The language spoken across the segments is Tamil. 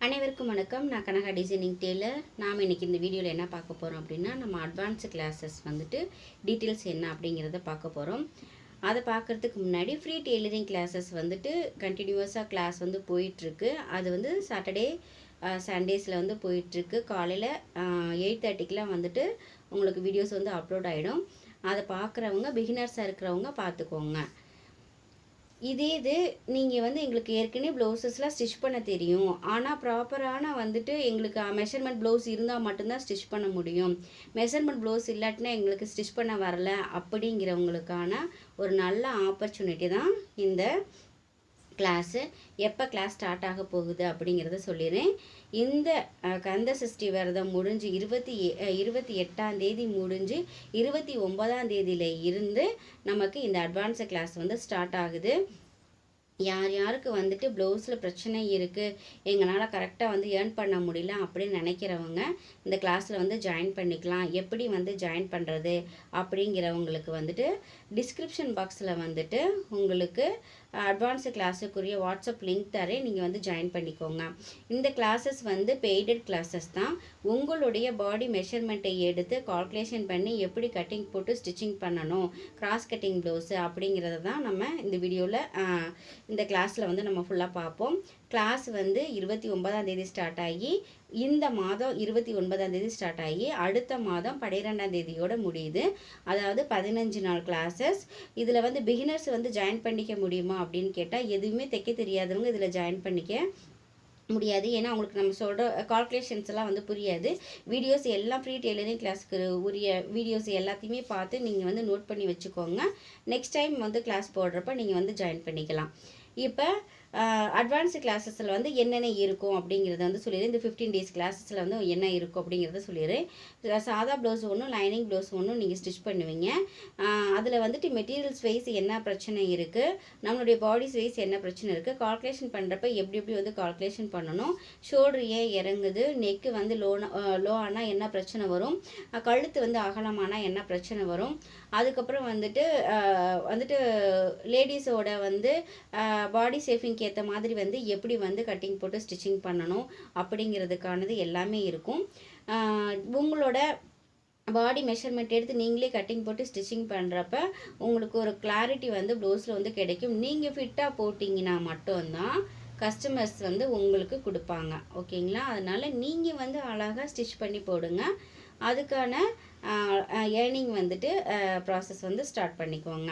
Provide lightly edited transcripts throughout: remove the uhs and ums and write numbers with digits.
அனைவருக்கும் வணக்கம். நான் கனகா டிசைனிங் டெய்லர். நாம் இன்றைக்கி இந்த வீடியோவில் என்ன பார்க்க போகிறோம் அப்படின்னா, நம்ம அட்வான்ஸு கிளாஸஸ் வந்துட்டு டீட்டெயில்ஸ் என்ன அப்படிங்கிறத பார்க்க போகிறோம். அதை பார்க்குறதுக்கு முன்னாடி ஃப்ரீ டெய்லரிங் கிளாஸஸ் வந்துட்டு கண்டினியூஸாக கிளாஸ் வந்து போயிட்டுருக்கு. அது வந்து சாட்டர்டே சண்டேஸில் வந்து போயிட்டுருக்கு. காலையில் 8:30க்கெலாம் வந்துட்டு உங்களுக்கு வீடியோஸ் வந்து அப்லோட் ஆகிடும். அதை பார்க்குறவங்க பிகினர்ஸாக இருக்கிறவங்க பார்த்துக்கோங்க. இது நீங்கள் வந்து எங்களுக்கு ஏற்கனவே ப்ளவுஸஸ்லாம் ஸ்டிச் பண்ண தெரியும், ஆனால் ப்ராப்பரான வந்துட்டு எங்களுக்கு மெஷர்மெண்ட் ப்ளவுஸ் இருந்தால் மட்டும்தான் ஸ்டிச் பண்ண முடியும், மெஷர்மெண்ட் ப்ளவுஸ் இல்லாட்டினா எங்களுக்கு ஸ்டிச் பண்ண வரல அப்படிங்கிறவங்களுக்கான ஒரு நல்ல ஆப்பர்ச்சுனிட்டி தான் இந்த கிளாஸு. எப்போ கிளாஸ் ஸ்டார்ட் ஆக போகுது அப்படிங்கிறத சொல்லிடுறேன். இந்த கந்த சஷ்டி விரதம் முடிஞ்சு 28ஆம் தேதி முடிஞ்சு 29ஆம் தேதியில் இருந்து நமக்கு இந்த அட்வான்ஸு கிளாஸ் வந்து ஸ்டார்ட் ஆகுது. யார் யாருக்கு வந்துட்டு ப்ளவுஸில் பிரச்சனை இருக்குது, எங்களால் கரெக்டாக வந்து ஏர்ன் பண்ண முடியல அப்படின்னு நினைக்கிறவங்க இந்த கிளாஸில் வந்து ஜாயின் பண்ணிக்கலாம். எப்படி வந்து ஜாயின் பண்ணுறது அப்படிங்கிறவங்களுக்கு வந்துட்டு டிஸ்கிரிப்ஷன் பாக்ஸில் வந்துட்டு உங்களுக்கு அட்வான்ஸு கிளாஸுக்குரிய வாட்ஸ்அப் லிங்க் தரேன், நீங்கள் வந்து ஜாயின் பண்ணிக்கோங்க. இந்த கிளாஸஸ் வந்து பெய்டட் கிளாஸஸ் தான். உங்களுடைய பாடி மெஷர்மெண்ட்டை எடுத்து கால்குலேஷன் பண்ணி எப்படி கட்டிங் போட்டு ஸ்டிச்சிங் பண்ணணும், கிராஸ் கட்டிங் ப்ளவுஸு அப்படிங்கிறத தான் நம்ம இந்த வீடியோவில் இந்த கிளாஸில் வந்து நம்ம ஃபுல்லாக பார்ப்போம். கிளாஸ் வந்து 29ஆம் தேதி ஸ்டார்ட் ஆகி இந்த மாதம் 29ஆம் தேதி ஸ்டார்ட் ஆகி அடுத்த மாதம் 12ஆம் தேதியோடு முடியுது. அதாவது 15 நாள் கிளாஸஸ். இதில் வந்து பிகினர்ஸ் வந்து ஜாயின் பண்ணிக்க முடியுமா அப்படின்னு கேட்டால், எதுவுமே தைக்க தெரியாதவங்க இதில் ஜாயின் பண்ணிக்க முடியாது. ஏன்னா அவங்களுக்கு நம்ம சொல்கிற கால்குலேஷன்ஸ் எல்லாம் வந்து புரியாது. வீடியோஸ் எல்லாம் ஃப்ரீ டெய்லரிங் கிளாஸுக்கு உரிய வீடியோஸ் எல்லாத்தையுமே பார்த்து நீங்கள் வந்து நோட் பண்ணி வச்சுக்கோங்க. நெக்ஸ்ட் டைம் வந்து கிளாஸ் போடுறப்ப நீங்கள் வந்து ஜாயின் பண்ணிக்கலாம். இப்போ அட்வான்ஸு கிளாஸஸில் வந்து என்னென்ன இருக்கும் அப்படிங்கிறத வந்து சொல்லிடுறேன். இந்த 15 டேஸ் கிளாஸஸில் வந்து என்ன இருக்கும் அப்படிங்கிறத சொல்லிடுறேன். சாதா ப்ளவுஸ் ஒன்றும் லைனிங் ப்ளவுஸ் ஒன்றும் நீங்கள் ஸ்டிச் பண்ணுவீங்க. அதில் வந்துட்டு மெட்டீரியல்ஸ் வைஸ் என்ன பிரச்சனை இருக்குது, நம்மளுடைய பாடிஸ் வைஸ் என்ன பிரச்சனை இருக்குது, கால்குலேஷன் பண்ணுறப்ப எப்படி வந்து கால்குலேஷன் பண்ணணும், ஷோல்டர் ஏன் இறங்குது, நெக்கு வந்து லோ ஆனால் என்ன பிரச்சனை வரும், கழுத்து வந்து அகலமானால் என்ன பிரச்சனை வரும், அதுக்கப்புறம் வந்துட்டு லேடிஸோட வந்து பாடி ஷேப்பிங்க்கு ஏற்ற மாதிரி வந்து எப்படி வந்து கட்டிங் போட்டு ஸ்டிச்சிங் பண்ணணும் அப்படிங்கிறதுக்கானது எல்லாமே இருக்கும். உங்களோட பாடி மெஷர்மெண்ட் எடுத்து நீங்களே கட்டிங் போட்டு ஸ்டிச்சிங் பண்ணுறப்ப உங்களுக்கு ஒரு கிளாரிட்டி வந்து ப்ளவுஸில் வந்து கிடைக்கும். நீங்கள் ஃபிட்டாக போட்டிங்கன்னா மட்டும்தான் கஸ்டமர்ஸ் வந்து உங்களுக்கு கொடுப்பாங்க. ஓகேங்களா? அதனால் நீங்கள் வந்து அழகாக ஸ்டிச் பண்ணி போடுங்க. அதுக்கான ஏர்னிங் வந்துட்டு ப்ராசஸ் வந்து ஸ்டார்ட் பண்ணிக்கோங்க.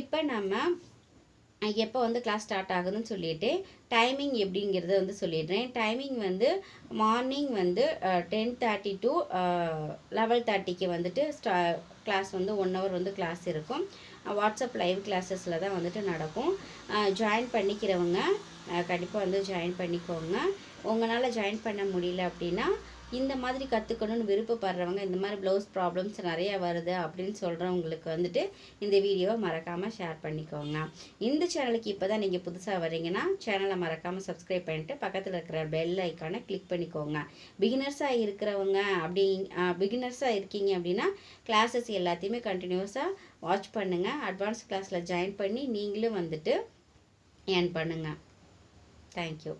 இப்போ நம்ம எப்போ வந்து கிளாஸ் ஸ்டார்ட் ஆகுதுன்னு சொல்லிட்டு டைமிங் எப்படிங்கிறத வந்து சொல்லிடுறேன். டைமிங் வந்து மார்னிங் வந்து 10:30 to 11:30க்கு வந்துட்டு கிளாஸ் வந்து 1 hour வந்து கிளாஸ் இருக்கும். வாட்ஸ்அப் லைவ் கிளாஸஸில் தான் வந்துட்டு நடக்கும். ஜாயின் பண்ணிக்கிறவங்க கண்டிப்பாக வந்து ஜாயின் பண்ணிக்கோங்க. உங்களால் ஜாயின் பண்ண முடியல அப்படின்னா, இந்த மாதிரி கற்றுக்கணும்னு விருப்பப்படுறவங்க, இந்த மாதிரி ப்ளவுஸ் ப்ராப்ளம்ஸ் நிறையா வருது அப்படின்னு சொல்கிறவங்களுக்கு வந்துட்டு இந்த வீடியோவை மறக்காமல் ஷேர் பண்ணிக்கோங்க. இந்த சேனலுக்கு இப்போ தான் நீங்கள் புதுசாக வரீங்கன்னா சேனலை மறக்காமல் சப்ஸ்கிரைப் பண்ணிட்டு பக்கத்தில் இருக்கிற பெல் ஐக்கானை கிளிக் பண்ணிக்கோங்க. பிகினர்ஸாக இருக்கிறவங்க பிகினர்ஸாக இருக்கீங்க அப்படின்னா கிளாஸஸ் எல்லாத்தையுமே கண்டினியூஸாக வாட்ச் பண்ணுங்கள். அட்வான்ஸ் கிளாஸில் ஜாயின் பண்ணி நீங்களும் வந்துட்டு ஏர்ன் பண்ணுங்கள். தேங்க்யூ.